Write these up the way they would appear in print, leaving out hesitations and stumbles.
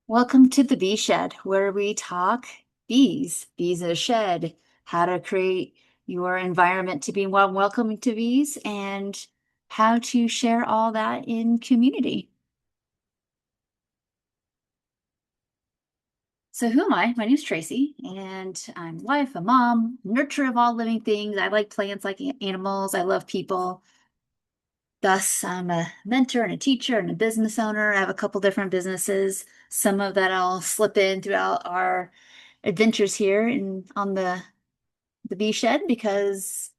Welcome to the Bee Shed, where we talk bees in a shed, how to create your environment to be more welcoming to bees, and how to share all that in community. So, who am I? My name's Tracy, and I'm a wife, a mom, nurturer of all living things. I like plants, like animals. I love people. Thus, I'm a mentor and a teacher and a business owner. I have a couple different businesses. Some of that I'll slip in throughout our adventures here and on the bee shed because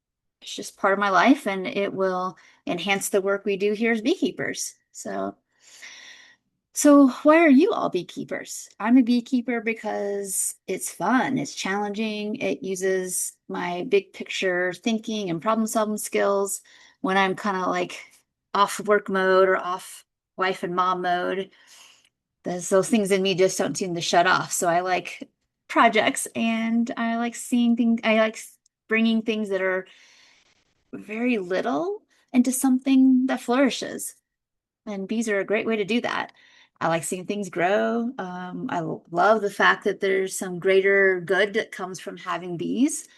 it's just part of my life and it will enhance the work we do here as beekeepers. So why are you all beekeepers? I'm a beekeeper because it's fun, it's challenging, it uses my big picture thinking and problem solving skills when I'm kind of like off work mode or off wife and mom mode. Those things in me just don't seem to shut off. So I like projects and I like seeing things, I like bringing things that are very little into something that flourishes. And bees are a great way to do that. I like seeing things grow. Love the fact that there's some greater good that comes from having bees,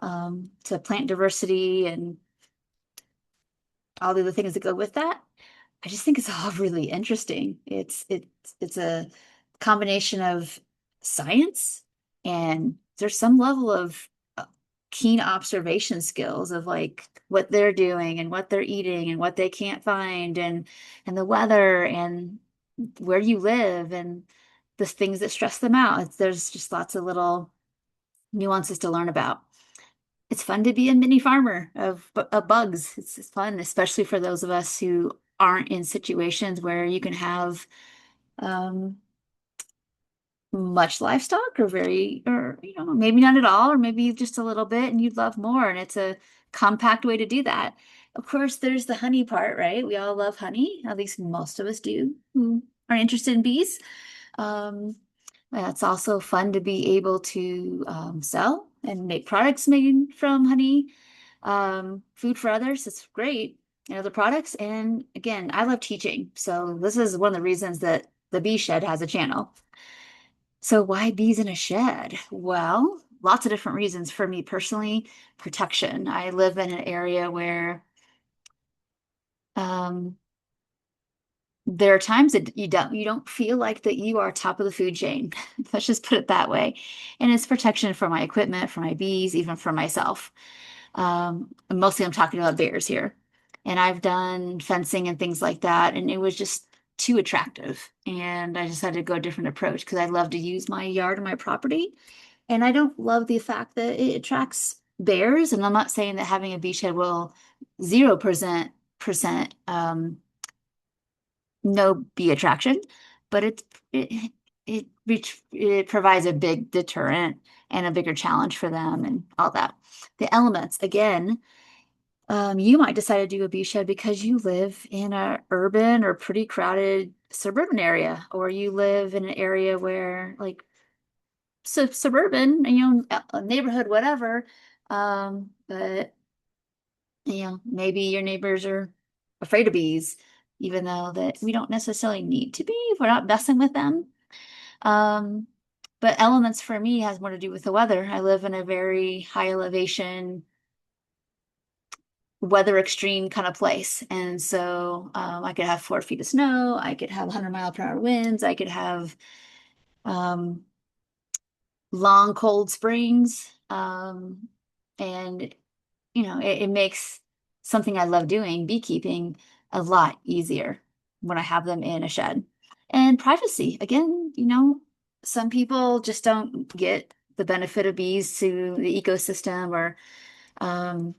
to plant diversity and all the other things that go with that. I just think it's all really interesting. It's a combination of science and there's some level of keen observation skills of like what they're doing and what they're eating and what they can't find and the weather and where you live and the things that stress them out. There's just lots of little nuances to learn about. It's fun to be a mini farmer of bugs. It's fun, especially for those of us who aren't in situations where you can have um, much livestock or maybe not at all, or maybe just a little bit and you'd love more. And it's a compact way to do that. Of course, there's the honey part, right? We all love honey, at least most of us do who are interested in bees. Um, it's also fun to be able to sell and make products made from honey, food for others. It's great. The products. And again, I love teaching. So this is one of the reasons that the Bee Shed has a channel. So why bees in a shed? Well, lots of different reasons for me personally. Protection. I live in an area where um, there are times that you don't feel like that you are top of the food chain. Let's just put it that way. And it's protection for my equipment, for my bees, even for myself. And mostly I'm talking about bears here. And I've done fencing and things like that, and it was just too attractive. And I decided to go a different approach because I love to use my yard and my property. And I don't love the fact that it attracts bears. And I'm not saying that having a beach head will 0% no bee attraction, but it provides a big deterrent and a bigger challenge for them and all that. The elements, again, you might decide to do a bee shed because you live in a urban or pretty crowded suburban area, or you live in an area where like suburban, a neighborhood, whatever. But maybe your neighbors are afraid of bees, even though that we don't necessarily need to be if we're not messing with them. Um, but elements for me has more to do with the weather. I live in a very high elevation, weather extreme kind of place. And so I could have 4 feet of snow, I could have 100-mile-per-hour winds, I could have um, long, cold springs. And it makes something I love doing, beekeeping, a lot easier when I have them in a shed. And privacy, again, some people just don't get the benefit of bees to the ecosystem or um,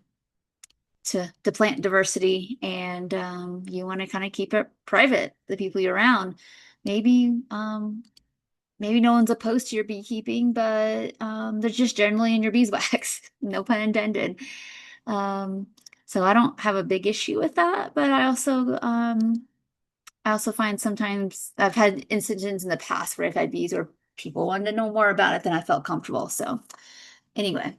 to plant diversity, and you want to kind of keep it private, the people you're around. Maybe maybe no one's opposed to your beekeeping, but they're just generally in your beeswax. No pun intended. Um, so I don't have a big issue with that, but I also find sometimes I've had incidents in the past where I've had bees where people wanted to know more about it than I felt comfortable. So anyway,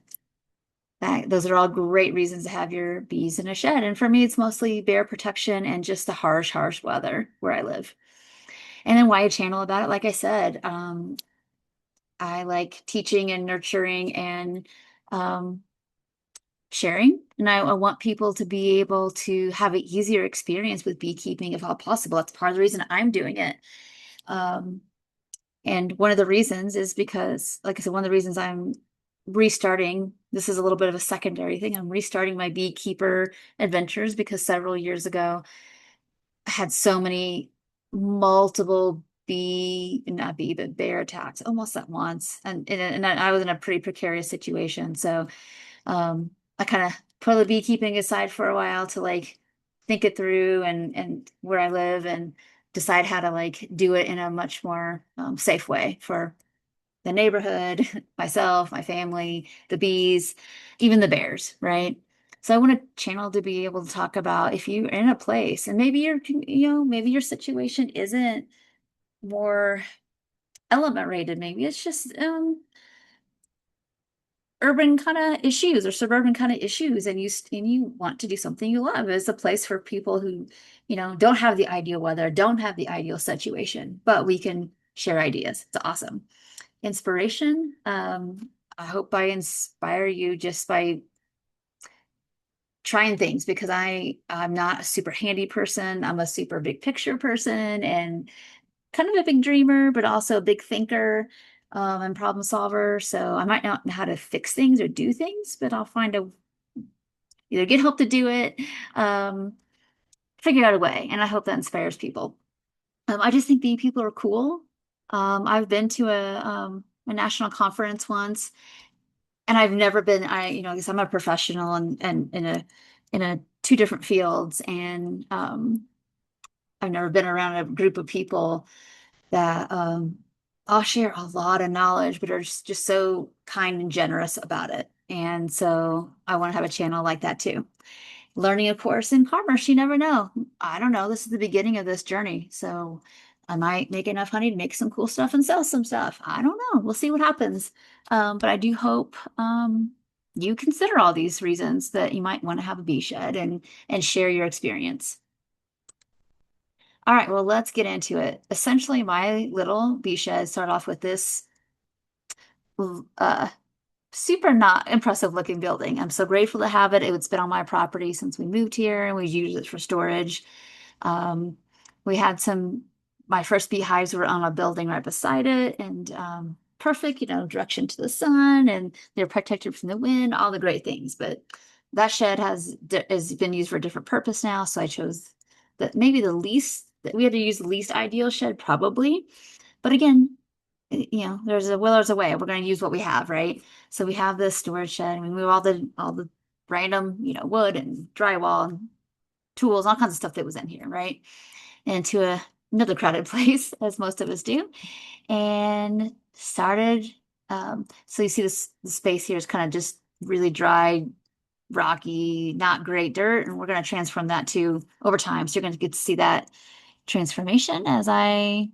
those are all great reasons to have your bees in a shed. And for me, it's mostly bear protection and just the harsh, harsh weather where I live. And then why a channel about it? Like I said, I like teaching and nurturing and um, sharing. And I want people to be able to have an easier experience with beekeeping if all possible. That's part of the reason I'm doing it. Um, and one of the reasons is because, like I said, one of the reasons I'm restarting, this is a little bit of a secondary thing. I'm restarting my beekeeper adventures because several years ago, I had so many multiple not bee, but bear attacks almost at once. And I was in a pretty precarious situation. So I kind of put the beekeeping aside for a while to like think it through and where I live and decide how to like do it in a much more safe way for the neighborhood, myself, my family, the bees, even the bears, right? So I want a channel to be able to talk about if you're in a place and maybe maybe your situation isn't more element rated, maybe it's just urban kind of issues or suburban kind of issues and you want to do something you love. It's a place for people who, don't have the ideal weather, don't have the ideal situation, but we can share ideas. It's awesome. Inspiration. I hope I inspire you just by trying things because I'm not a super handy person. I'm a super big picture person and kind of a big dreamer, but also a big thinker and problem solver. So I might not know how to fix things or do things, but I'll find a either get help to do it, um, figure out a way. And I hope that inspires people. I just think the people are cool. I've been to a national conference once, and I've never been. I guess I'm a professional and in a two different fields, and I've never been around a group of people that all share a lot of knowledge, but are just so kind and generous about it. And so I want to have a channel like that too. Learning, of course, in commerce, you never know. I don't know. This is the beginning of this journey. So I might make enough honey to make some cool stuff and sell some stuff. I don't know. We'll see what happens. But I do hope you consider all these reasons that you might want to have a bee shed and share your experience. All right, well, let's get into it. Essentially, my little bee shed started off with this uh, super not impressive looking building. I'm so grateful to have it. It's been on my property since we moved here and we used it for storage. Um, we had my first beehives were on a building right beside it and perfect, direction to the sun and they're protected from the wind, all the great things. But that shed has been used for a different purpose now. So I chose that maybe that we had to use the least ideal shed probably. But again, there's a will, there's a way. We're going to use what we have, right? So we have this storage shed and we move all the random, wood and drywall and tools, all kinds of stuff that was in here, right? Into another crowded place, as most of us do, and started. So you see the space here is kind of just really dry, rocky, not great dirt, and we're going to transform that to over time. So you're going to get to see that transformation as I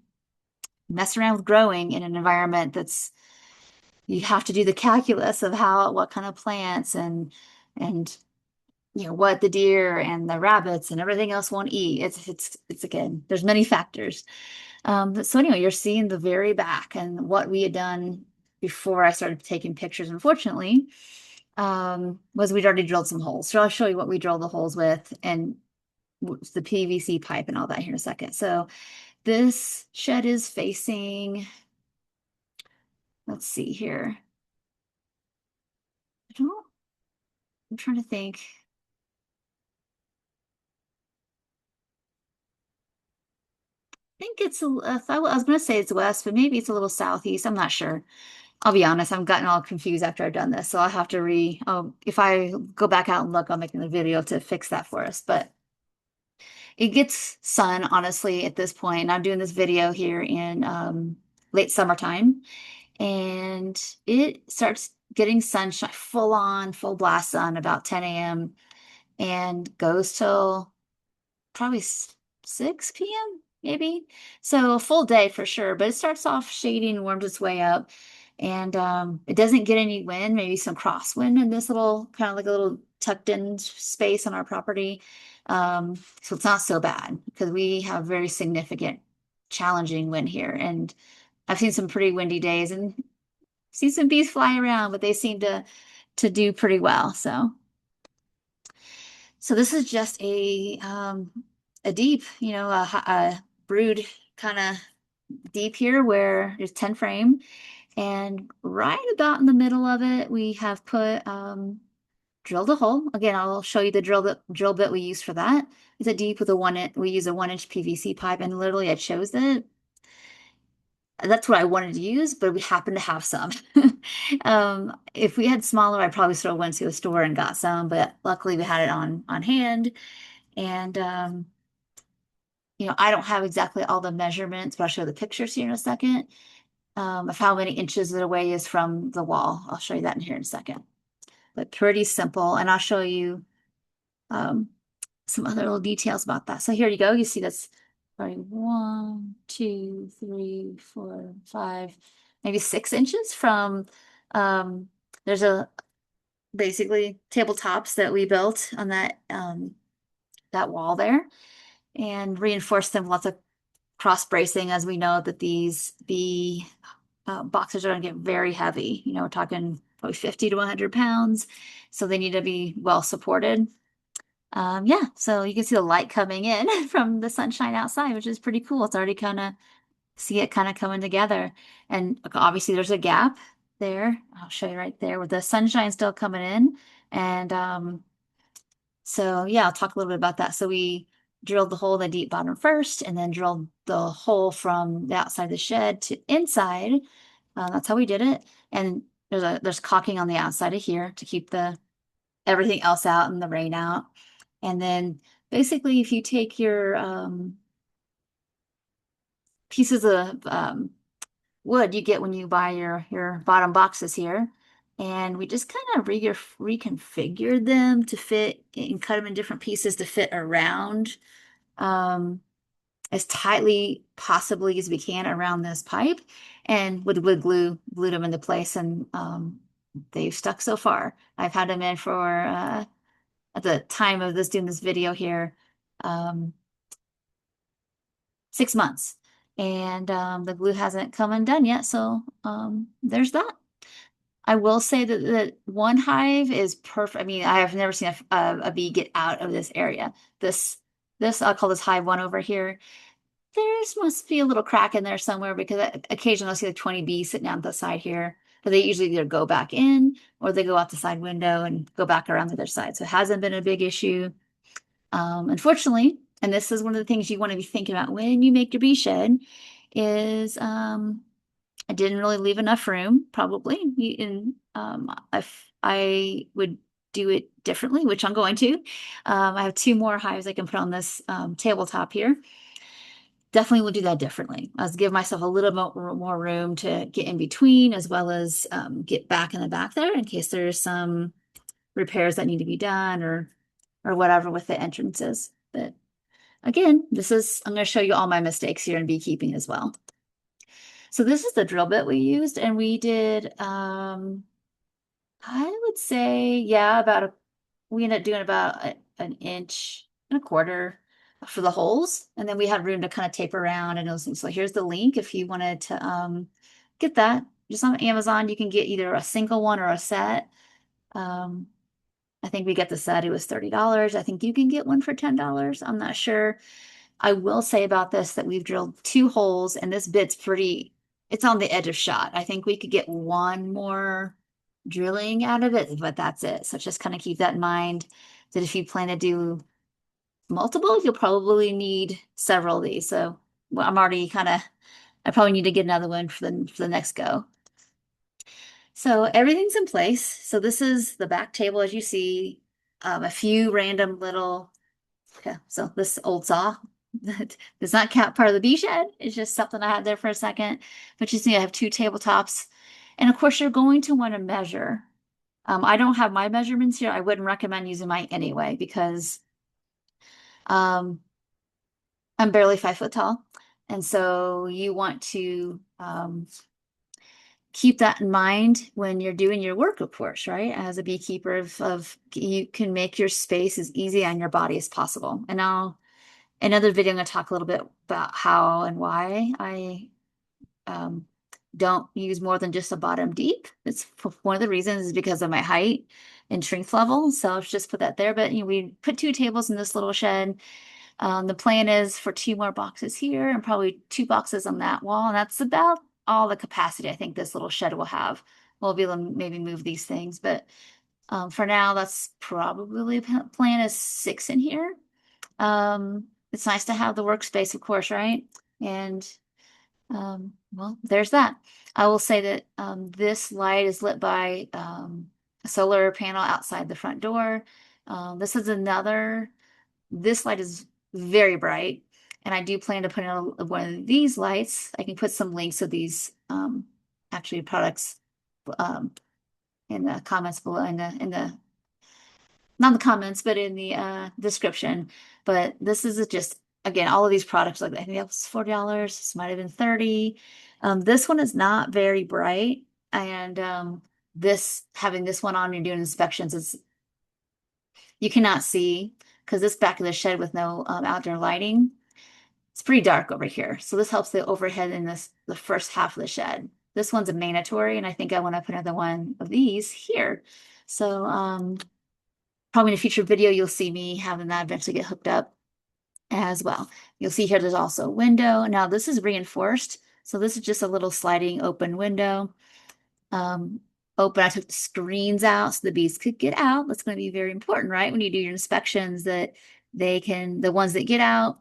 mess around with growing in an environment that's you have to do the calculus of what kind of plants and what the deer and the rabbits and everything else won't eat. It's again, there's many factors. So anyway, you're seeing the very back and what we had done before I started taking pictures, unfortunately, was we'd already drilled some holes. So I'll show you what we drilled the holes with and the PVC pipe and all that here in a second. So this shed is facing, let's see here. I'm trying to think. I think I was going to say it's west, but maybe it's a little southeast. I'm not sure. I'll be honest, I'm gotten all confused after I've done this. So I'll have to if I go back out and look, I'll make a video to fix that for us. But it gets sun, honestly, at this point. And I'm doing this video here in late summertime. And it starts getting sunshine, full on, full blast sun about 10 a.m. and goes till probably 6 p.m. maybe. So a full day for sure, but it starts off shady and warms its way up. And it doesn't get any wind, maybe some crosswind in this little kind of like a little tucked in space on our property. So it's not so bad because we have very significant challenging wind here. And I've seen some pretty windy days and see some bees fly around, but they seem to do pretty well. So this is just a deep, a brood kind of deep here where there's 10 frame. And right about in the middle of it, we have put drilled a hole. Again, I'll show you the drill bit we use for that. It's a deep with a we use a 1 inch PVC pipe, and literally I chose it. That's what I wanted to use, but we happen to have some. If we had smaller, I probably still went to a store and got some, but luckily we had it on hand. And I don't have exactly all the measurements, but I'll show the pictures here in a second, of how many inches it away is from the wall. I'll show you that in here in a second. But pretty simple, and I'll show you um, some other little details about that. So here you go. You see that's probably 1, 2, 3, 4, 5, maybe 6 inches from, there's basically tabletops that we built on that wall there and reinforced them with lots of cross bracing, as we know that these boxes are going to get very heavy. We're talking probably 50 to 100 pounds. So they need to be well supported. Yeah, so you can see the light coming in from the sunshine outside, which is pretty cool. It's already see it kind of coming together. And obviously there's a gap there. I'll show you right there with the sunshine still coming in. And so yeah, I'll talk a little bit about that. So we drilled the hole in the deep bottom first, and then drilled the hole from the outside of the shed to inside. That's how we did it. And there's caulking on the outside of here to keep everything else out and the rain out. And then basically, if you take your pieces of wood you get when you buy your bottom boxes here, and we just kind of reconfigured them to fit and cut them in different pieces to fit around as tightly possibly as we can around this pipe, and with wood glue glued them into place, and they've stuck so far. I've had them in for at the time of doing this video here, 6 months. And the glue hasn't come undone yet, so there's that. I will say that one hive is perfect. I mean, I have never seen a bee get out of this area. This I'll call this hive one over here. There's must be a little crack in there somewhere, because occasionally I'll see like 20 bees sitting down the side here. But they usually either go back in or they go out the side window and go back around the other side. So it hasn't been a big issue. Unfortunately, and this is one of the things you want to be thinking about when you make your bee shed, is I didn't really leave enough room, probably. If I would do it differently, which I'm going to. I have 2 more hives I can put on this tabletop here. Definitely will do that differently. I'll give myself a little more room to get in between, as well as get back in the back there in case there's some repairs that need to be done or whatever with the entrances. But again, I'm going to show you all my mistakes here in beekeeping as well. So this is the drill bit we used, and we did, I would say, yeah, we ended up doing about an inch and a quarter for the holes. And then we had room to kind of tape around and those things. So here's the link if you wanted to get that. Just on Amazon, you can get either a single one or a set. I think we get the set, it was $30. I think you can get one for $10. I'm not sure. I will say about this that we've drilled 2 holes, and this bit's it's on the edge of shot. I think we could get one more drilling out of it, but that's it. So just kind of keep that in mind, that if you plan to do multiple, you'll probably need several of these. So well, I probably need to get another one for the next go. So everything's in place. So this is the back table, as you see, a few random little, okay, so this old saw does not count part of the bee shed. It's just something I had there for a second. But you see, I have 2 tabletops. And of course, you're going to want to measure. I don't have my measurements here. I wouldn't recommend using mine anyway, because I'm barely 5 foot tall. And so you want to keep that in mind when you're doing your work, of course, right? As a beekeeper, of you can make your space as easy on your body as possible. And Another video, I'm going to talk a little bit about how and why I um, don't use more than just a bottom deep. It's one of the reasons is because of my height and strength level. So I'll just put that there. But we put 2 tables in this little shed. The plan is for 2 more boxes here and probably 2 boxes on that wall. And that's about all the capacity I think this little shed will have. We'll be able to maybe move these things, but for now, that's probably plan is 6 in here. It's nice to have the workspace, of course, right? And well, there's that. I will say that this light is lit by a solar panel outside the front door. This is another, this light is very bright, and I do plan to put in one of these lights. I can put some links of these actually products um, in the comments below, in the not in the comments, but in the description. But this is just, again, all of these products, like I think that was $40. This might have been 30. This one is not very bright. And this having this one on, you're doing inspections, is you cannot see because this back of the shed with no outdoor lighting, it's pretty dark over here. So this helps the overhead in the first half of the shed. This one's a mandatory, and I think I want to put another one of these here. So probably in a future video, you'll see me having that eventually get hooked up as well. You'll see here there's also a window. Now this is reinforced. So this is just a little sliding open window. Open, I took the screens out so the bees could get out. That's going to be very important, right? When you do your inspections, that the ones that get out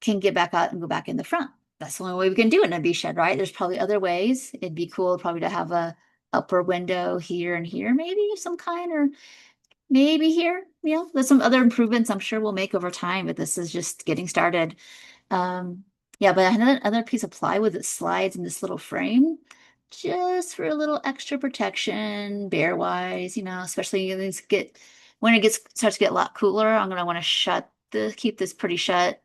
can get back out and go back in the front. That's the only way we can do it in a bee shed, right? There's probably other ways. It'd be cool probably to have a upper window here and here, maybe of some kind, or maybe here. Yeah, there's some other improvements I'm sure we'll make over time, but this is just getting started. Um, yeah, but another other piece of plywood that slides in this little frame, just for a little extra protection, bear wise, especially when it gets starts to get a lot cooler, I'm gonna want to keep this pretty shut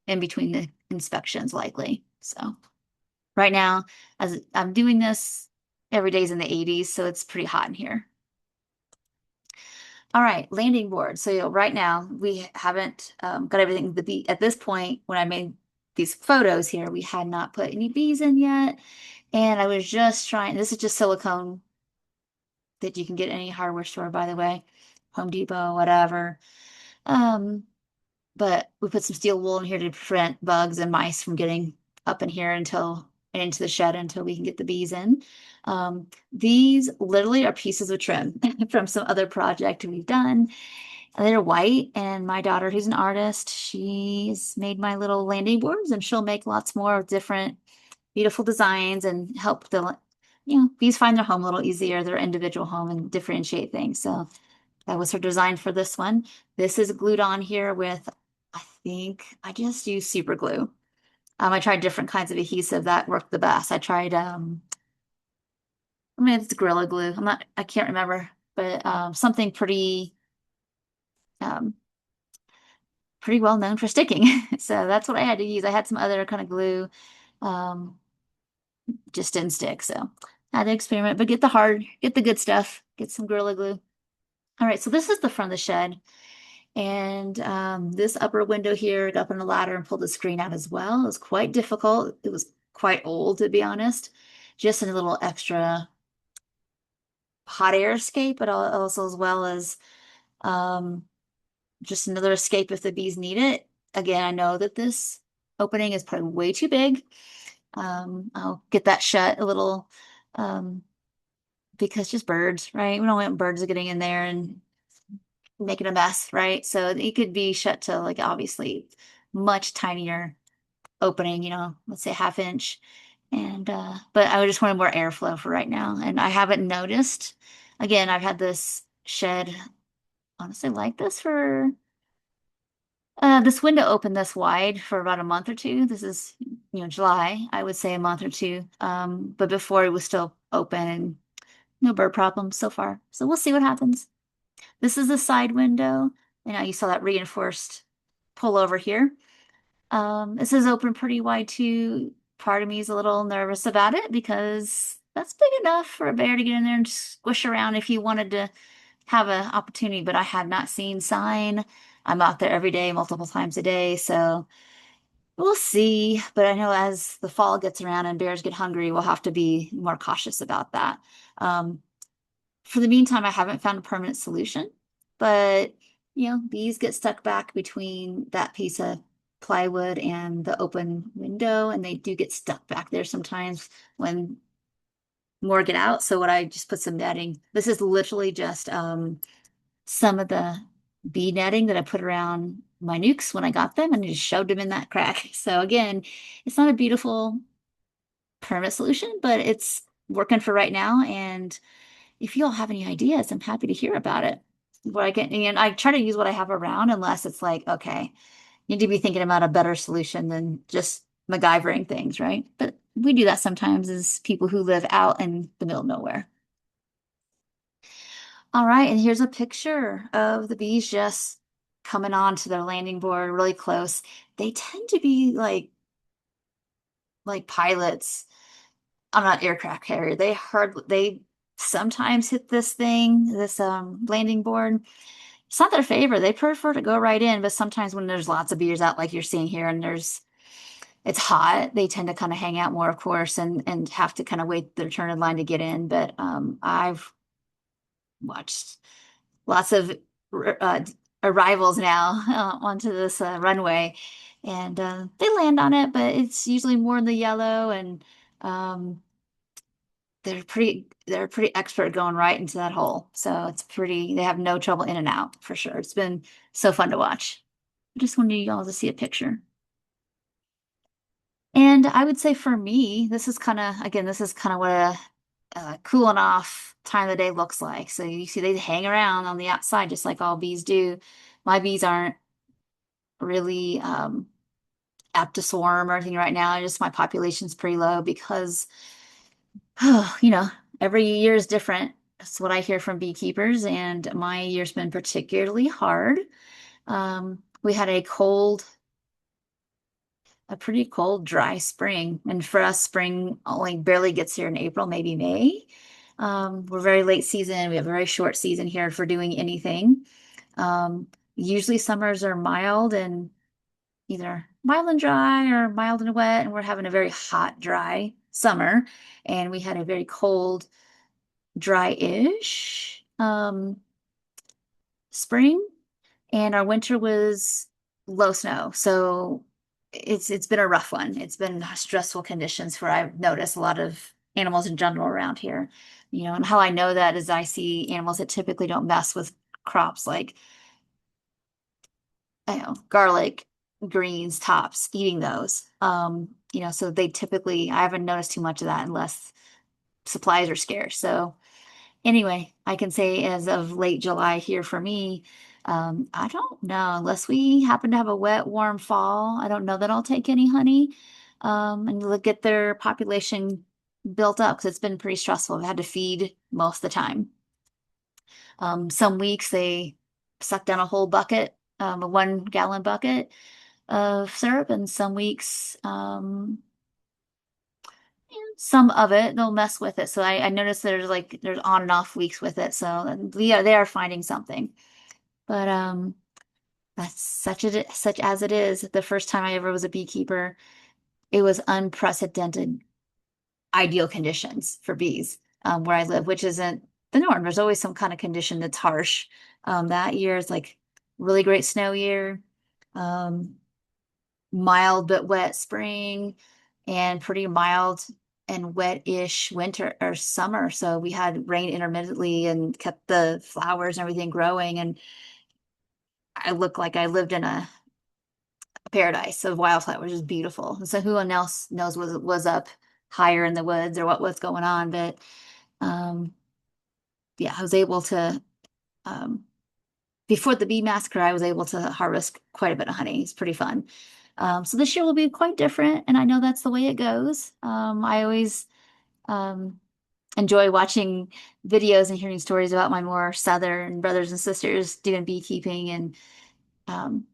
in between the inspections likely. So right now, as I'm doing this, every day's in the 80s, so it's pretty hot in here. All right, landing board. So right now we haven't got everything. The bee at this point when I made these photos here, we had not put any bees in yet, and I was just trying. This is just silicone that you can get at any hardware store, by the way, Home Depot, whatever. Um, but we put some steel wool in here to prevent bugs and mice from getting up in here and into the shed until we can get the bees in. These literally are pieces of trim from some other project we've done. They're white, and my daughter, who's an artist, she's made my little landing boards, and she'll make lots more of different beautiful designs and help bees find their home a little easier, their individual home, and differentiate things. So that was her design for this one. This is glued on here with, I think I just used super glue. I tried different kinds of adhesive that worked the best. I tried, I mean, it's Gorilla Glue. I can't remember, but something um, pretty well known for sticking. So that's what I had to use. I had some other kind of glue, um, just didn't stick. So I had to experiment, but get the good stuff, get some Gorilla Glue. All right, so this is the front of the shed. And this upper window here, got up on a ladder and pulled the screen out as well. It was quite difficult. It was quite old, to be honest. Just a little extra hot air escape, but also as well as um, just another escape if the bees need it. Again, I know that this opening is probably way too big. I'll get that shut a little because just birds, right? We don't want birds getting in there and making a mess, right? So it could be shut to like obviously much tinier opening, let's say 1/2 inch. And but I just wanted more airflow for right now. And I haven't noticed. Again, I've had this shed honestly like this for this window open this wide for about a month or two. This is, July, I would say a month or two. But before it was still open and no bird problems so far. So we'll see what happens. This is the side window. You saw that reinforced pull over here. This is open pretty wide too. Part of me is a little nervous about it because that's big enough for a bear to get in there and squish around if he wanted to have an opportunity, but I had not seen sign. I'm out there every day, multiple times a day. So we'll see. But I know as the fall gets around and bears get hungry, we'll have to be more cautious about that. Um, for the meantime, I haven't found a permanent solution, but bees get stuck back between that piece of plywood and the open window, and they do get stuck back there sometimes when more get out. So what I just put some netting. This is literally just some of the bee netting that I put around my nukes when I got them and just shoved them in that crack. So again, it's not a beautiful permanent solution, but it's working for right now. And if you all have any ideas, I'm happy to hear about it. What I can, and I try to use what I have around unless it's like, okay, you need to be thinking about a better solution than just MacGyvering things, right? But we do that sometimes as people who live out in the middle of nowhere. All right, and here's a picture of the bees just coming on to their landing board really close. They tend to be like pilots on an aircraft carrier. They sometimes hit this landing board. It's not their favorite. They prefer to go right in, but sometimes when there's lots of bees out like you're seeing here and it's hot, they tend to kind of hang out more, of course, and have to kind of wait their turn in line to get in. But I've watched lots of uh, arrivals now onto this runway, and they land on it, but it's usually more in the yellow, and um, they're pretty expert going right into that hole. So they have no trouble in and out for sure. It's been so fun to watch. I just wanted y'all to see a picture. And I would say for me, this is kind of what a cooling off time of the day looks like. So you see they hang around on the outside just like all bees do. My bees aren't really apt to swarm or anything right now. Just my population's pretty low because, you know, every year is different. That's what I hear from beekeepers, and my year's been particularly hard. We had a pretty cold, dry spring. And for us, spring only barely gets here in April, maybe May. We're very late season. We have a very short season here for doing anything. Usually summers are mild and either mild and dry or mild and wet. And we're having a very hot, dry summer. And we had a very cold, dry-ish spring. And our winter was low snow. So it's been a rough one. It's been stressful conditions where I've noticed a lot of animals in general around here. And how I know that is I see animals that typically don't mess with crops like garlic, greens, tops, eating those. So I haven't noticed too much of that unless supplies are scarce. So anyway, I can say as of late July here for me, I don't know, unless we happen to have a wet, warm fall, I don't know that I'll take any honey, and look get their population built up because it's been pretty stressful. I've had to feed most of the time. Some weeks they suck down a whole bucket, a 1 gallon bucket of syrup, and some weeks, some of it they'll mess with it. So I noticed there's on and off weeks with it. So yeah, they are finding something. But that's such as it is. The first time I ever was a beekeeper, it was unprecedented ideal conditions for bees where I live, which isn't the norm. There's always some kind of condition that's harsh. That year is like really great snow year. Um, Mild but wet spring and pretty mild and wet-ish winter or summer. So we had rain intermittently and kept the flowers and everything growing. And I looked like I lived in a paradise of wildflowers. It was beautiful. And so who else knows what was up higher in the woods or what was going on. But um, yeah, I was able to um, before the bee massacre, I was able to harvest quite a bit of honey. It's pretty fun. So this year will be quite different, and I know that's the way it goes. I always um, enjoy watching videos and hearing stories about my more southern brothers and sisters doing beekeeping, and um,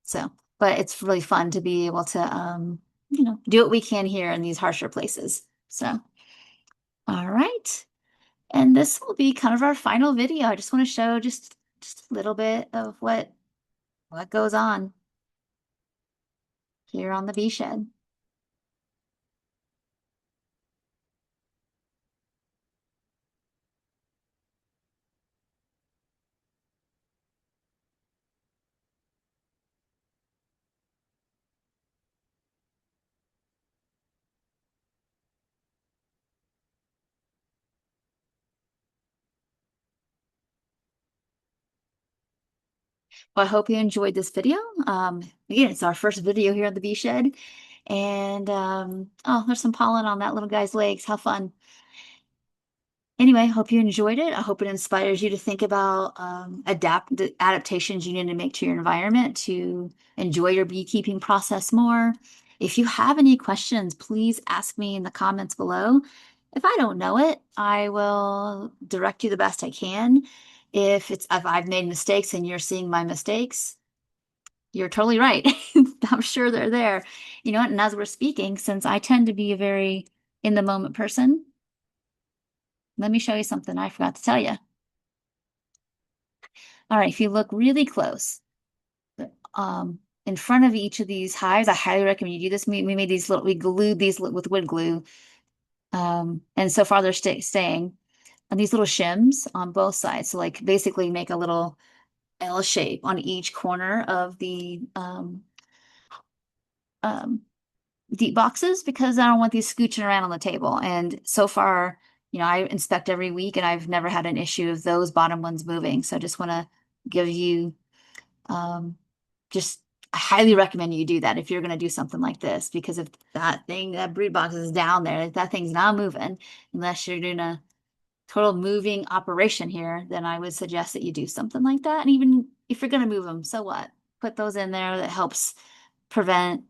so. But it's really fun to be able to, do what we can here in these harsher places. So, all right. And this will be kind of our final video. I just want to show just just a little bit of what goes on here on the bee shed. Well, I hope you enjoyed this video. Again, it's our first video here on the bee shed. And oh, there's some pollen on that little guy's legs. How fun. Anyway, hope you enjoyed it. I hope it inspires you to think about the adaptations you need to make to your environment to enjoy your beekeeping process more. If you have any questions, please ask me in the comments below. If I don't know it, I will direct you the best I can. If I've made mistakes and you're seeing my mistakes, you're totally right. I'm sure they're there. You know what? And as we're speaking, since I tend to be a very in the moment person, let me show you something I forgot to tell you. All right, if you look really close, in front of each of these hives, I highly recommend you do this. We made these little, we glued these with wood glue. And so far they're staying on these little shims on both sides. So like basically make a little L shape on each corner of the um, deep boxes because I don't want these scooching around on the table. And so far, I inspect every week and I've never had an issue of those bottom ones moving. So I just want to give you um, just I highly recommend you do that if you're going to do something like this because if that brood box is down there, if that thing's not moving unless you're doing a total moving operation here, then I would suggest that you do something like that. And even if you're going to move them, so what? Put those in there. That helps prevent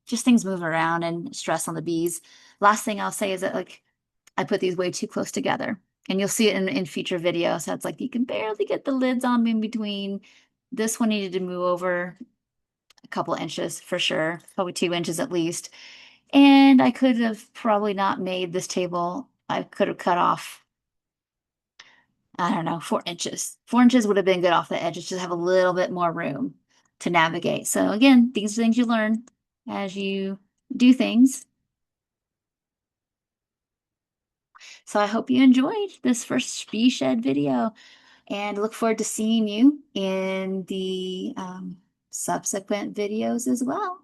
just things moving around and stress on the bees. Last thing I'll say is that like I put these way too close together. And you'll see it in future videos. So it's like you can barely get the lids on in between. This one needed to move over a couple inches for sure, probably 2 inches at least. And I could have probably not made this table. I could have cut off, I don't know, 4 inches. 4 inches would have been good off the edges, just have a little bit more room to navigate. So again, these are things you learn as you do things. So I hope you enjoyed this first bee shed video and look forward to seeing you in the subsequent videos as well.